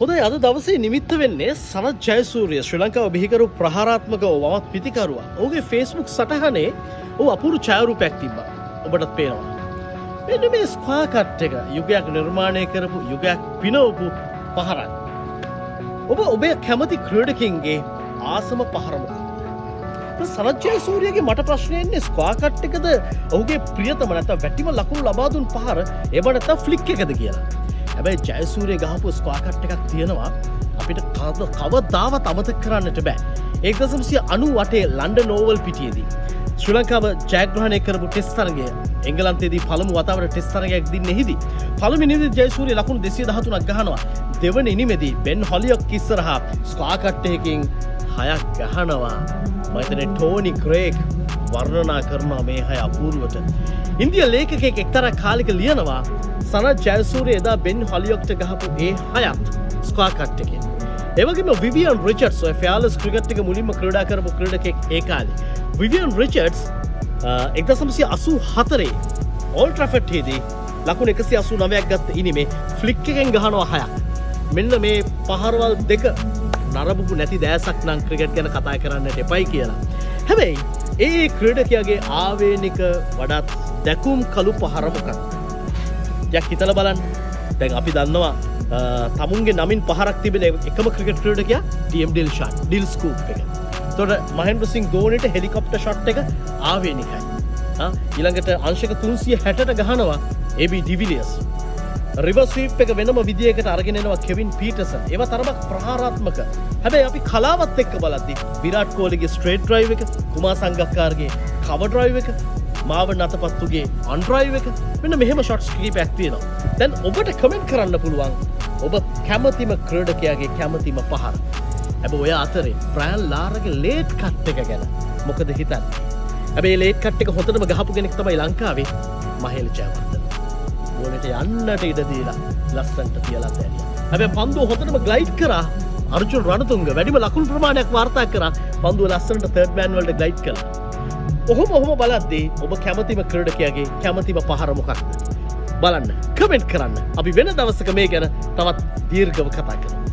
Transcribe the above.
හොඳයි අද දවසේ නිමිත්ත වෙන්නේ සනත් ජයසූරිය ශ්‍රී ලංකාව බිහිකරු ප්‍රහාරාත්මකව වමත් පිතිකරුවා. ඔහුගේ Facebook සටහනේ ඔහු අපූර්ව ඡායාරූපයක් තිබ්බා. ඔබටත් පේනවා. මෙන්න මේ ස්ක්වා කට් එක යුගයක් නිර්මාණය කරපු යුගයක් පිනවපු පහරක්. ඔබේ කැමති ක්‍රීඩකයින්ගේ ආසම පහර මොකක්ද? සනත් ජයසූරියගේ මට ප්‍රශ්නේ එන්නේ ස්ක්වා කට් එකද ඔහුගේ ප්‍රියතම නැත්නම් වැටිම ලකුණු ලබා දුන් පහර එහෙම නැත්නම් ෆ්ලික් එකද කියලා. හැබැයි ජයසූරිය ගහපු ස්ක්වා කට් එකක් තියෙනවා අපිට කවදාවත් අමතක කරන්නට බෑ. 1998 ලන්ඩන් ඕවල් පිටියේදී ශ්‍රී ලංකාව ජයග්‍රහණය කරපු ටෙස්ට් තරගය එංගලන්තයේදී පළමු වතාවට ටෙස්ට් තරගයක් දින්නෙහිදී පළවෙනි ඉනිමේදී ජයසූරිය ලකුණු 213ක් ගහනවා. දෙවන ඉනිමේදී බෙන් හොලියොක් ඉස්සරහා ස්ක්වා කට් එකකින් 6ක් ගහනවා. මම හිතන්නේ ටෝනි ක්‍රේග් වර්ණනා කරනවා මේ 6 අපූර්වට. ඉන්දියා ලේඛකයෙක් එක්තරා කාලෙක ලියනවා සනත් ජයසූරිය එදා බෙන් හොලියොක්ට ගහපු ඒ 6ත් ස්ක්වා කට් එකෙන්. ඒ වගේම විවියන් රිචඩ්ස් ඔය ෆෙයාලස් ක්‍රිකට් එක මුලින්ම ක්‍රීඩා කරපු ක්‍රීඩකෙක් ඒ කාලේ. විවියන් රිචඩ්ස් 1984 ඕල්ඩ් ට්‍රැෆර්ඩ්දී ලකුණු 189ක් ගත්ත ඉනිමේ ෆ්ලික් එකෙන් ගහනවා 6ක්. මෙන්න මේ පහරවල් දෙක නරඹපු නැති දෑසක් නම් ක්‍රිකට් ගැන කතා කරන්නට එපයි කියලා. හැබැයි ඒ ක්‍රීඩකයාගේ ආවේනික වඩාත් දැකුම් කළු පහර මොකක්ද? යක් හිතලා බලන්න. දැන් අපි දන්නවා තමුන්ගේ නමින් පහරක් තිබෙන එකම ක්‍රිකට් ක්‍රීඩකයා ටීඑම් ඩිල්ෂාන් ඩිල් ස්කූප් එක. එතකොට මහෙන්ද්‍ර සිං ධෝනිට හෙලිකොප්ටර් ෂොට් එක ආවේනිකයි. ඊළඟට අංශක 360ට ගහනවා AB ඩිවිලියර්ස්. රිවර්ස් ස්වීප් එක වෙනම විදියකට අරගෙන එනවා කෙවින් පීටර්සන්. ඒවා තරමක් ප්‍රහාරාත්මක. හැබැයි අපි කලාවත් එක්ක බලද්දි විරාට් කෝලිගේ ස්ට්‍රේට් ඩ්‍රයිව් එක, කුමාර් සංගක්කාරගේ කවර් ඩ්‍රයිව් එක, මාවන් අතපත්තුගේ අන් ඩ්‍රයිව් එක මෙන්න මෙහෙම ෂොට්ස් කීපයක් තියෙනවා. දැන් ඔබට කමෙන්ට් කරන්න පුළුවන් ඔබ කැමතිම ක්‍රීඩකයාගේ කැමතිම පහර. හැබැයි ඔය අතරේ බ්‍රයන් ලාරගේ ලේට් කට් එක ගැන මොකද හිතන්නේ? හැබැයි ලේට් කට් එක හොඳටම ගහපු කෙනෙක් තමයි ලංකාවේ මහේල ජයවර්ධන. බෝලට යන්නට ඉඩ දීලා ලස්සන්ට තියලා දැරියා. හැබැයි පන්දුව හොඳටම ග්ලයිඩ් කරා අර්ජුන් රණතුංග වැඩිම ලකුණු ප්‍රමාණයක් වාර්තා කරා. පන්දුව ලස්සනට තර්ඩ් මෑන් වලට ග්ලයිඩ් කළා. ඔහොම බලද්දී ඔබ කැමතිම ක්‍රීඩකයාගේ කැමතිම පහර මොකක්ද? බලන්න කමෙන්ට් කරන්න. අපි වෙන දවසක මේ ගැන තවත් දීර්ඝව කතා කරමු.